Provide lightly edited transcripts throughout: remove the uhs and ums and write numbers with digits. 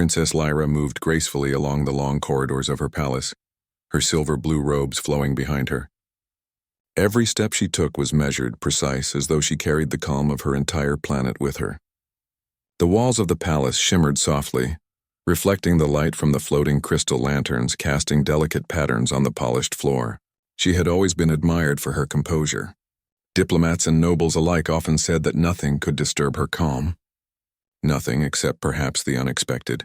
Princess Lyra moved gracefully along the long corridors of her palace, her silver-blue robes flowing behind her. Every step she took was measured, precise, as though she carried the calm of her entire planet with her. The walls of the palace shimmered softly, reflecting the light from the floating crystal lanterns, casting delicate patterns on the polished floor. She had always been admired for her composure. Diplomats and nobles alike often said that nothing could disturb her calm. Nothing except perhaps the unexpected.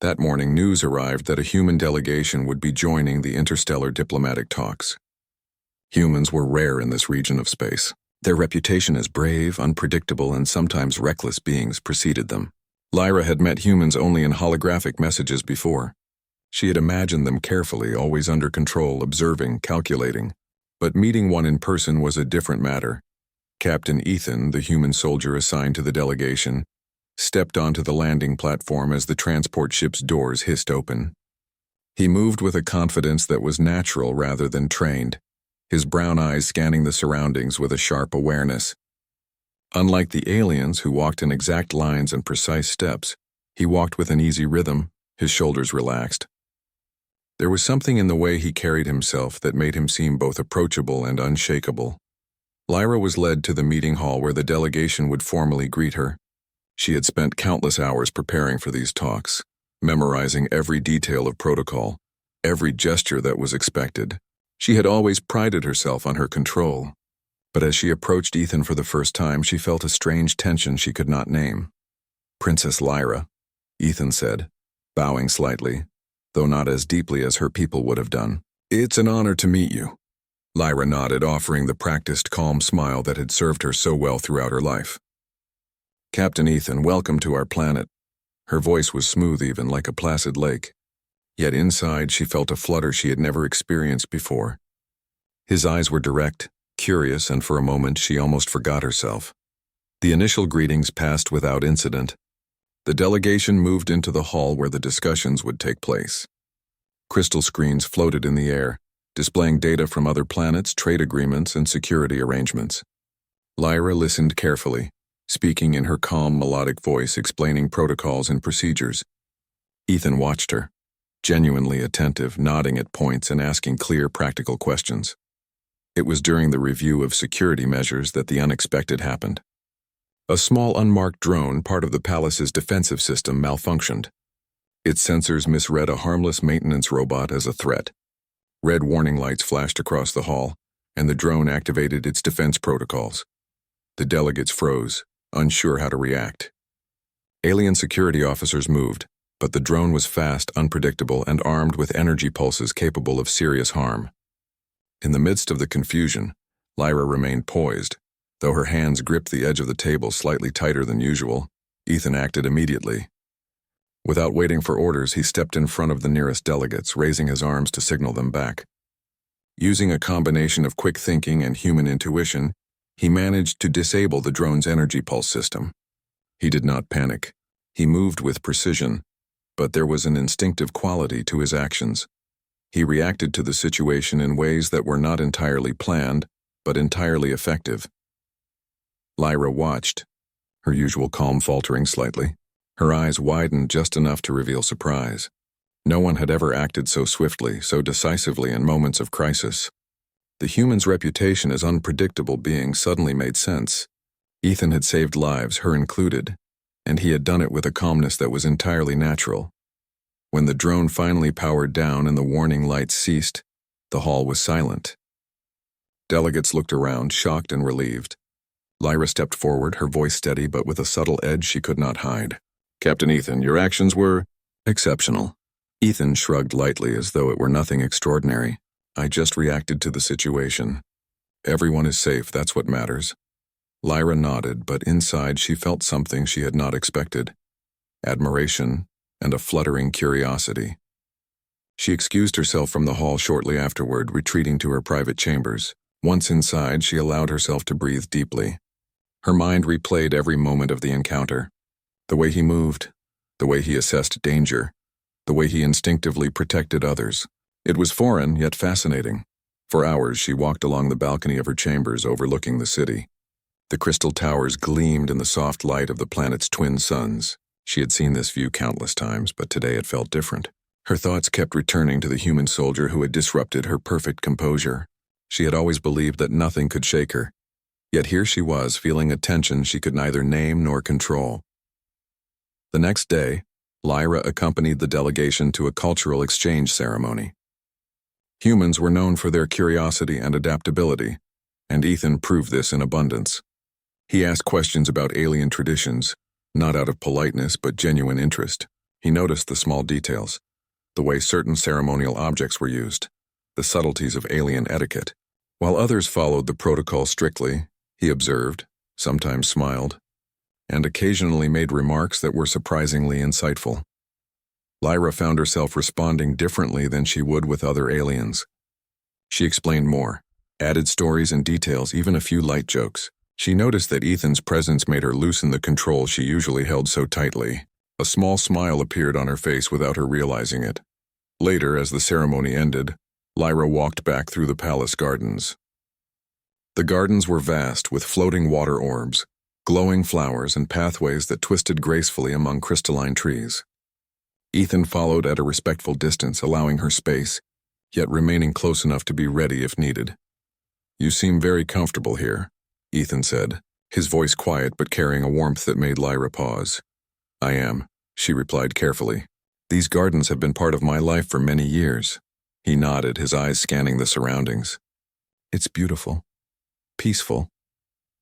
That morning, news arrived that a human delegation would be joining the interstellar diplomatic talks. Humans were rare in this region of space. Their reputation as brave, unpredictable, and sometimes reckless beings preceded them. Lyra had met humans only in holographic messages before. She had imagined them carefully, always under control, observing, calculating. But meeting one in person was a different matter. Captain Ethan, the human soldier assigned to the delegation, stepped onto the landing platform as the transport ship's doors hissed open. He moved with a confidence that was natural rather than trained, his brown eyes scanning the surroundings with a sharp awareness. Unlike the aliens who walked in exact lines and precise steps, he walked with an easy rhythm, his shoulders relaxed. There was something in the way he carried himself that made him seem both approachable and unshakable. Lyra was led to the meeting hall where the delegation would formally greet her. She had spent countless hours preparing for these talks, memorizing every detail of protocol, every gesture that was expected. She had always prided herself on her control. But as she approached Ethan for the first time, she felt a strange tension she could not name. "Princess Lyra," Ethan said, bowing slightly, though not as deeply as her people would have done. "It's an honor to meet you." Lyra nodded, offering the practiced, calm smile that had served her so well throughout her life. "Captain Ethan, welcome to our planet." Her voice was smooth even, like a placid lake. Yet inside she felt a flutter she had never experienced before. His eyes were direct, curious, and for a moment she almost forgot herself. The initial greetings passed without incident. The delegation moved into the hall where the discussions would take place. Crystal screens floated in the air, displaying data from other planets, trade agreements, and security arrangements. Lyra listened carefully, speaking in her calm, melodic voice, explaining protocols and procedures. Ethan watched her, genuinely attentive, nodding at points and asking clear, practical questions. It was during the review of security measures that the unexpected happened. A small unmarked drone, part of the palace's defensive system, malfunctioned. Its sensors misread a harmless maintenance robot as a threat. Red warning lights flashed across the hall, and the drone activated its defense protocols. The delegates froze, unsure how to react. Alien security officers moved, but the drone was fast, unpredictable, and armed with energy pulses capable of serious harm. In the midst of the confusion, Lyra remained poised. Though her hands gripped the edge of the table slightly tighter than usual, Ethan acted immediately. Without waiting for orders, he stepped in front of the nearest delegates, raising his arms to signal them back. Using a combination of quick thinking and human intuition, he managed to disable the drone's energy pulse system. He did not panic. He moved with precision, but there was an instinctive quality to his actions. He reacted to the situation in ways that were not entirely planned, but entirely effective. Lyra watched, her usual calm faltering slightly. Her eyes widened just enough to reveal surprise. No one had ever acted so swiftly, so decisively in moments of crisis. The human's reputation as unpredictable beings suddenly made sense. Ethan had saved lives, her included, and he had done it with a calmness that was entirely natural. When the drone finally powered down and the warning lights ceased, the hall was silent. Delegates looked around, shocked and relieved. Lyra stepped forward, her voice steady but with a subtle edge she could not hide. "Captain Ethan, your actions were exceptional." Ethan shrugged lightly as though it were nothing extraordinary. "I just reacted to the situation. Everyone is safe, that's what matters." Lyra nodded, but inside she felt something she had not expected. Admiration and a fluttering curiosity. She excused herself from the hall shortly afterward, retreating to her private chambers. Once inside, she allowed herself to breathe deeply. Her mind replayed every moment of the encounter. The way he moved, the way he assessed danger, the way he instinctively protected others. It was foreign, yet fascinating. For hours, she walked along the balcony of her chambers overlooking the city. The crystal towers gleamed in the soft light of the planet's twin suns. She had seen this view countless times, but today it felt different. Her thoughts kept returning to the human soldier who had disrupted her perfect composure. She had always believed that nothing could shake her. Yet here she was, feeling a tension she could neither name nor control. The next day, Lyra accompanied the delegation to a cultural exchange ceremony. Humans were known for their curiosity and adaptability, and Ethan proved this in abundance. He asked questions about alien traditions, not out of politeness but genuine interest. He noticed the small details, the way certain ceremonial objects were used, the subtleties of alien etiquette. While others followed the protocol strictly, he observed, sometimes smiled, and occasionally made remarks that were surprisingly insightful. Lyra found herself responding differently than she would with other aliens. She explained more, added stories and details, even a few light jokes. She noticed that Ethan's presence made her loosen the control she usually held so tightly. A small smile appeared on her face without her realizing it. Later, as the ceremony ended, Lyra walked back through the palace gardens. The gardens were vast, with floating water orbs, glowing flowers, and pathways that twisted gracefully among crystalline trees. Ethan followed at a respectful distance, allowing her space, yet remaining close enough to be ready if needed. "You seem very comfortable here," Ethan said, his voice quiet but carrying a warmth that made Lyra pause. "I am," she replied carefully. "These gardens have been part of my life for many years." He nodded, his eyes scanning the surroundings. "It's beautiful, peaceful,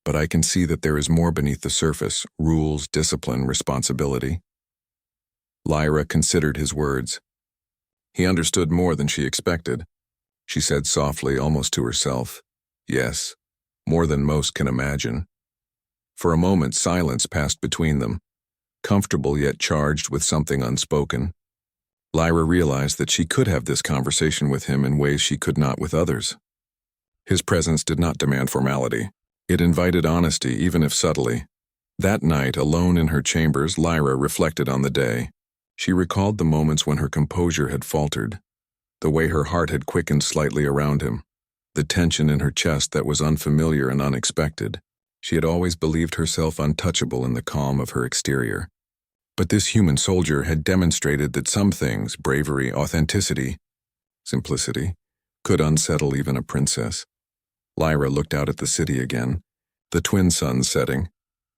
but I can see that there is more beneath the surface: rules, discipline, responsibility." Lyra considered his words. He understood more than she expected. She said softly, almost to herself, "Yes, more than most can imagine." For a moment, silence passed between them, comfortable yet charged with something unspoken. Lyra realized that she could have this conversation with him in ways she could not with others. His presence did not demand formality. It invited honesty, even if subtly. That night, alone in her chambers, Lyra reflected on the day. She recalled the moments when her composure had faltered, the way her heart had quickened slightly around him, the tension in her chest that was unfamiliar and unexpected. She had always believed herself untouchable in the calm of her exterior. But this human soldier had demonstrated that some things, bravery, authenticity, simplicity, could unsettle even a princess. Lyra looked out at the city again, the twin suns setting,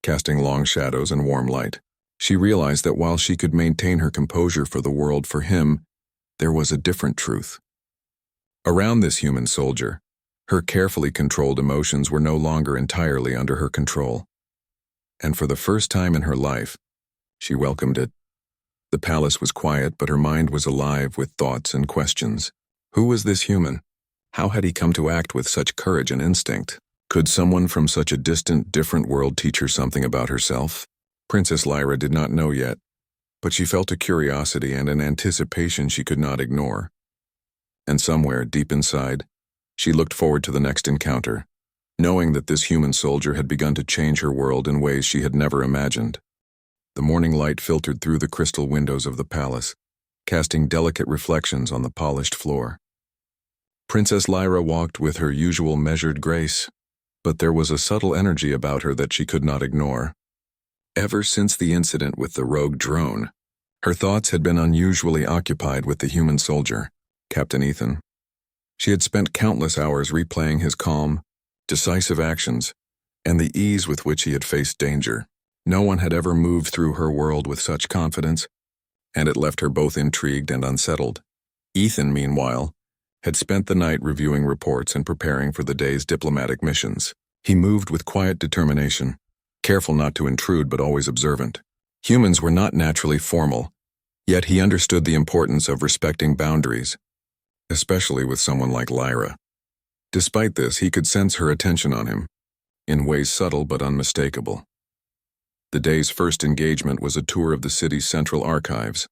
casting long shadows and warm light. She realized that while she could maintain her composure for the world, for him, there was a different truth. Around this human soldier, her carefully controlled emotions were no longer entirely under her control. And for the first time in her life, she welcomed it. The palace was quiet, but her mind was alive with thoughts and questions. Who was this human? How had he come to act with such courage and instinct? Could someone from such a distant, different world teach her something about herself? Princess Lyra did not know yet, but she felt a curiosity and an anticipation she could not ignore. And somewhere, deep inside, she looked forward to the next encounter, knowing that this human soldier had begun to change her world in ways she had never imagined. The morning light filtered through the crystal windows of the palace, casting delicate reflections on the polished floor. Princess Lyra walked with her usual measured grace, but there was a subtle energy about her that she could not ignore. Ever since the incident with the rogue drone, her thoughts had been unusually occupied with the human soldier, Captain Ethan. She had spent countless hours replaying his calm, decisive actions, and the ease with which he had faced danger. No one had ever moved through her world with such confidence, and it left her both intrigued and unsettled. Ethan, meanwhile, had spent the night reviewing reports and preparing for the day's diplomatic missions. He moved with quiet determination, careful not to intrude but always observant. Humans were not naturally formal, yet he understood the importance of respecting boundaries, especially with someone like Lyra. Despite this, he could sense her attention on him, in ways subtle but unmistakable. The day's first engagement was a tour of the city's central archives,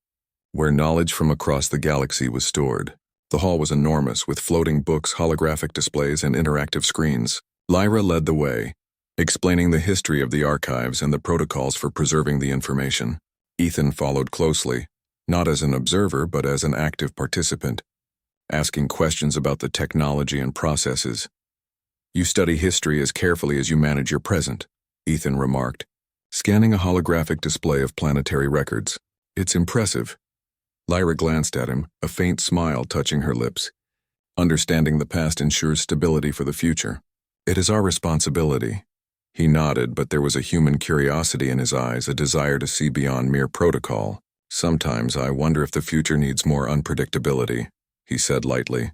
where knowledge from across the galaxy was stored. The hall was enormous, with floating books, holographic displays, and interactive screens. Lyra led the way, explaining the history of the archives and the protocols for preserving the information. Ethan followed closely, not as an observer but as an active participant, asking questions about the technology and processes. "You study history as carefully as you manage your present," Ethan remarked, scanning a holographic display of planetary records. It's impressive. Lyra glanced at him, a faint smile touching her lips. Understanding the past ensures stability for the future. It is our responsibility. He nodded, but there was a human curiosity in his eyes, a desire to see beyond mere protocol. Sometimes I wonder if the future needs more unpredictability, he said lightly.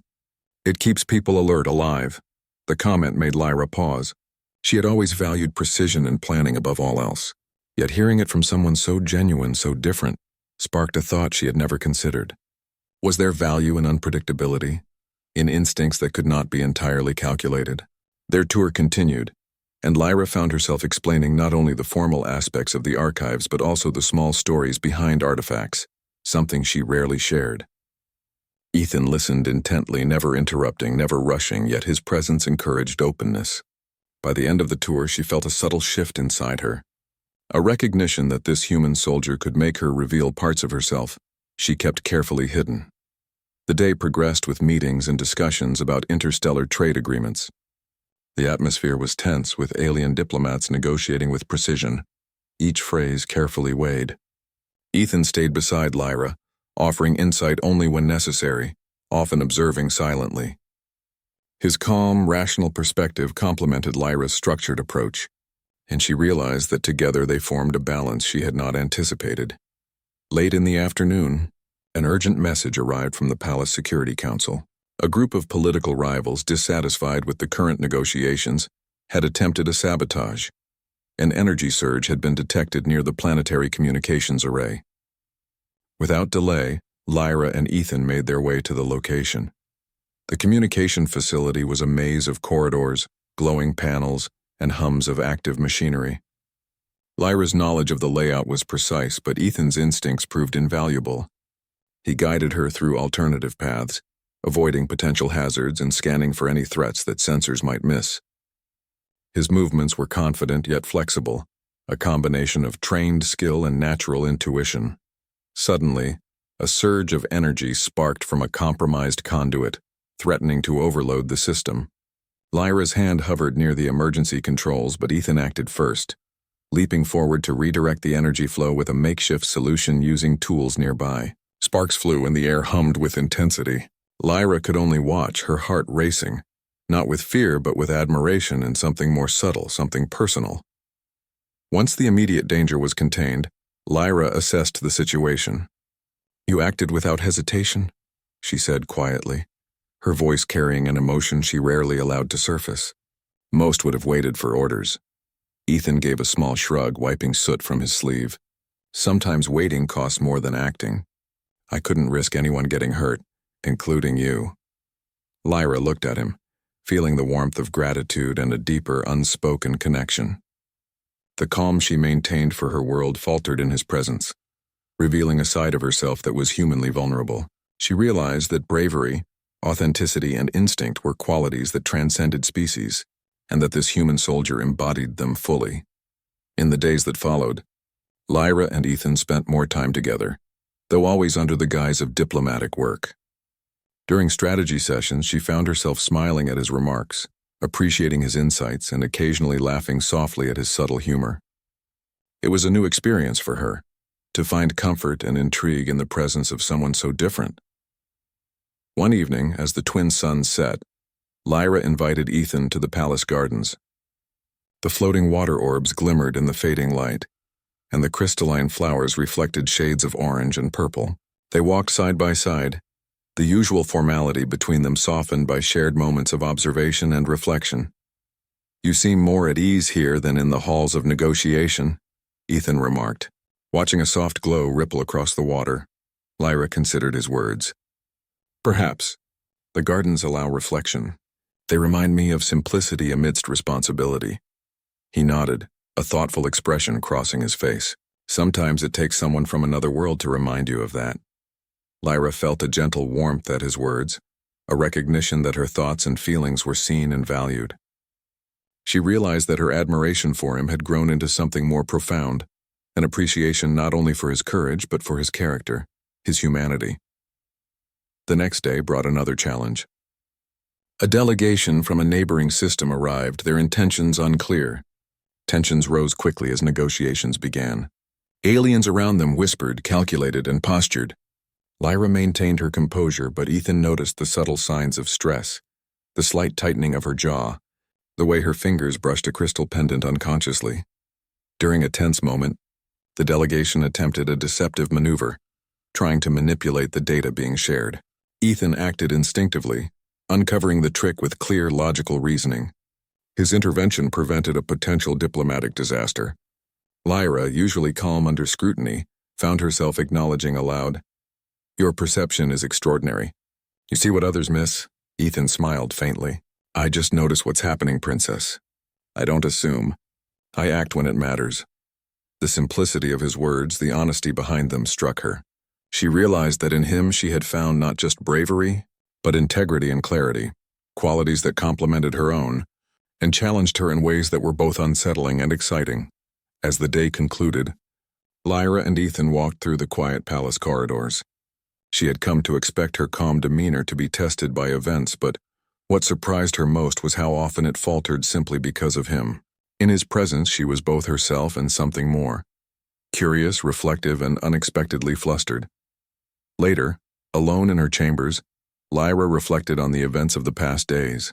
It keeps people alert, alive. The comment made Lyra pause. She had always valued precision and planning above all else. Yet hearing it from someone so genuine, so different, sparked a thought she had never considered. Was there value in unpredictability? In instincts that could not be entirely calculated? Their tour continued, and Lyra found herself explaining not only the formal aspects of the archives but also the small stories behind artifacts, something she rarely shared. Ethan listened intently, never interrupting, never rushing, yet his presence encouraged openness. By the end of the tour, she felt a subtle shift inside her. A recognition that this human soldier could make her reveal parts of herself she kept carefully hidden. The day progressed with meetings and discussions about interstellar trade agreements. The atmosphere was tense, with alien diplomats negotiating with precision, each phrase carefully weighed. Ethan stayed beside Lyra, offering insight only when necessary, often observing silently. His calm, rational perspective complemented Lyra's structured approach, and she realized that together they formed a balance she had not anticipated. Late in the afternoon, an urgent message arrived from the Palace Security Council. A group of political rivals dissatisfied with the current negotiations had attempted a sabotage. An energy surge had been detected near the planetary communications array. Without delay, Lyra and Ethan made their way to the location. The communication facility was a maze of corridors, glowing panels, and hums of active machinery. Lyra's knowledge of the layout was precise, but Ethan's instincts proved invaluable. He guided her through alternative paths, avoiding potential hazards and scanning for any threats that sensors might miss. His movements were confident yet flexible, a combination of trained skill and natural intuition. Suddenly, a surge of energy sparked from a compromised conduit, threatening to overload the system. Lyra's hand hovered near the emergency controls, but Ethan acted first, leaping forward to redirect the energy flow with a makeshift solution using tools nearby. Sparks flew and the air hummed with intensity. Lyra could only watch, her heart racing, not with fear but with admiration and something more subtle, something personal. Once the immediate danger was contained, Lyra assessed the situation. "You acted without hesitation," she said quietly, her voice carrying an emotion she rarely allowed to surface. Most would have waited for orders. Ethan gave a small shrug, wiping soot from his sleeve. "Sometimes waiting costs more than acting. I couldn't risk anyone getting hurt, including you." Lyra looked at him, feeling the warmth of gratitude and a deeper, unspoken connection. The calm she maintained for her world faltered in his presence, revealing a side of herself that was humanly vulnerable. She realized that bravery, authenticity, and instinct were qualities that transcended species, and that this human soldier embodied them fully. In the days that followed, Lyra and Ethan spent more time together, though always under the guise of diplomatic work. During strategy sessions, she found herself smiling at his remarks, appreciating his insights, and occasionally laughing softly at his subtle humor. It was a new experience for her, to find comfort and intrigue in the presence of someone so different. One evening, as the twin suns set, Lyra invited Ethan to the palace gardens. The floating water orbs glimmered in the fading light, and the crystalline flowers reflected shades of orange and purple. They walked side by side, the usual formality between them softened by shared moments of observation and reflection. "You seem more at ease here than in the halls of negotiation," Ethan remarked. Watching a soft glow ripple across the water, Lyra considered his words. "Perhaps. The gardens allow reflection. They remind me of simplicity amidst responsibility." He nodded, a thoughtful expression crossing his face. "Sometimes it takes someone from another world to remind you of that." Lyra felt a gentle warmth at his words, a recognition that her thoughts and feelings were seen and valued. She realized that her admiration for him had grown into something more profound, an appreciation not only for his courage but for his character, his humanity. The next day brought another challenge. A delegation from a neighboring system arrived, their intentions unclear. Tensions rose quickly as negotiations began. Aliens around them whispered, calculated, and postured. Lyra maintained her composure, but Ethan noticed the subtle signs of stress, the slight tightening of her jaw, the way her fingers brushed a crystal pendant unconsciously. During a tense moment, the delegation attempted a deceptive maneuver, trying to manipulate the data being shared. Ethan acted instinctively, uncovering the trick with clear, logical reasoning. His intervention prevented a potential diplomatic disaster. Lyra, usually calm under scrutiny, found herself acknowledging aloud, "Your perception is extraordinary. You see what others miss?" Ethan smiled faintly. "I just notice what's happening, Princess. I don't assume. I act when it matters." The simplicity of his words, the honesty behind them, struck her. She realized that in him she had found not just bravery, but integrity and clarity, qualities that complemented her own, and challenged her in ways that were both unsettling and exciting. As the day concluded, Lyra and Ethan walked through the quiet palace corridors. She had come to expect her calm demeanor to be tested by events, but what surprised her most was how often it faltered simply because of him. In his presence she was both herself and something more. Curious, reflective, and unexpectedly flustered. Later, alone in her chambers, Lyra reflected on the events of the past days.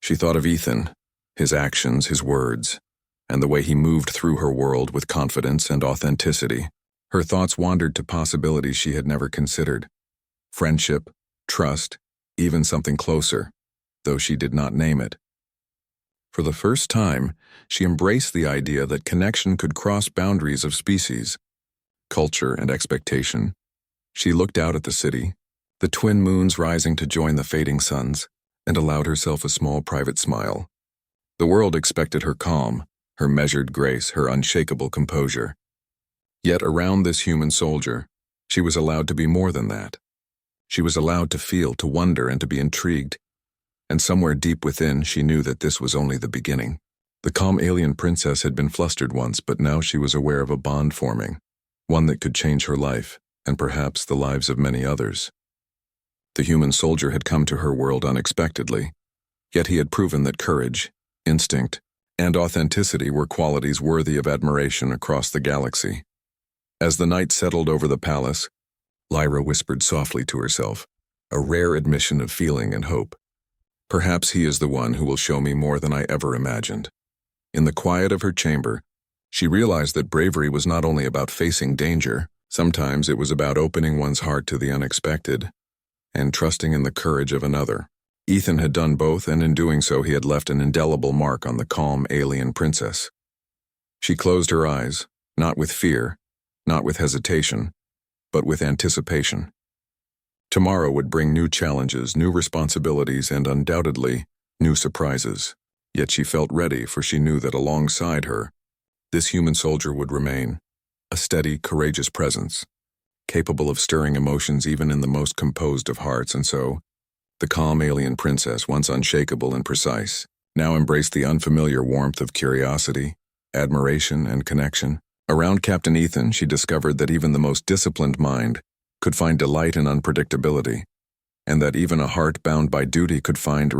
She thought of Ethan, his actions, his words, and the way he moved through her world with confidence and authenticity. Her thoughts wandered to possibilities she had never considered. Friendship, trust, even something closer, though she did not name it. For the first time, she embraced the idea that connection could cross boundaries of species, culture, and expectation. She looked out at the city, the twin moons rising to join the fading suns, and allowed herself a small private smile. The world expected her calm, her measured grace, her unshakable composure. Yet around this human soldier, she was allowed to be more than that. She was allowed to feel, to wonder, and to be intrigued. And somewhere deep within, she knew that this was only the beginning. The calm alien princess had been flustered once, but now she was aware of a bond forming, one that could change her life, and perhaps the lives of many others. The human soldier had come to her world unexpectedly, yet he had proven that courage, instinct, and authenticity were qualities worthy of admiration across the galaxy. As the night settled over the palace, Lyra whispered softly to herself, a rare admission of feeling and hope. Perhaps he is the one who will show me more than I ever imagined. In the quiet of her chamber, she realized that bravery was not only about facing danger, sometimes it was about opening one's heart to the unexpected and trusting in the courage of another. Ethan had done both, and in doing so he had left an indelible mark on the calm alien princess. She closed her eyes, not with fear, not with hesitation, but with anticipation. Tomorrow would bring new challenges, new responsibilities, and undoubtedly, new surprises. Yet she felt ready, for she knew that alongside her, this human soldier would remain, a steady, courageous presence, capable of stirring emotions even in the most composed of hearts. And so, the calm alien princess, once unshakable and precise, now embraced the unfamiliar warmth of curiosity, admiration, and connection. Around Captain Ethan, she discovered that even the most disciplined mind could find delight in unpredictability, and that even a heart bound by duty could find